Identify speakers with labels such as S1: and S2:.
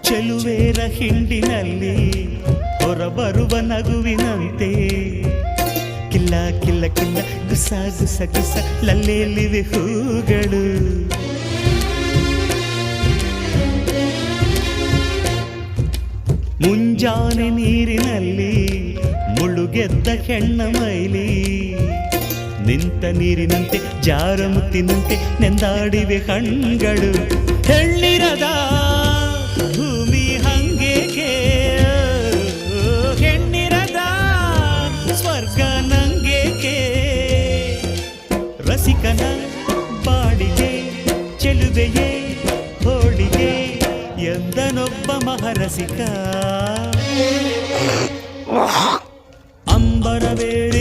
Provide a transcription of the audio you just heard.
S1: ಚೆಲುವೇರ ಹಿಂಡಿನಲ್ಲಿ ಹೊರಬರುವ ನಗುವಿನಂತೆ ಕಿಲ್ಲ ಕಿಲ್ಲ ಕಿಲ್ಲ ಗುಸ ಗುಸ ಗುಸ ಲಲ್ಲೆಯಲ್ಲಿವೆ ಹೂಗಳು. ಮುಂಜಾನೆ ನೀರಿನಲ್ಲಿ ಮುಳುಗೆದ್ದ ಹೆಣ್ಣ ಮೈಲಿ ನಿಂತ ನೀರಿನಂತೆ ಜಾರ ಮುತ್ತಿನಂತೆ ನೆಂದಾಡಿವೆ ಕಣ್ಗಳು. ಹೆಣ್ಣಿರದ ಭೂಮಿ ಹಂಗೇಕೆ, ಹೆಣ್ಣಿರದ ಸ್ವರ್ಗ ನಂಗೇಕೆ, ರಸಿಕನ ಬಾಡಿಗೆ ಚೆಲುವೆಯೇ ಹೋಳಿಗೆ ಎಂದನೊಬ್ಬ ಮಹರಸಿಕ. ಅಂಬರವೇರಿ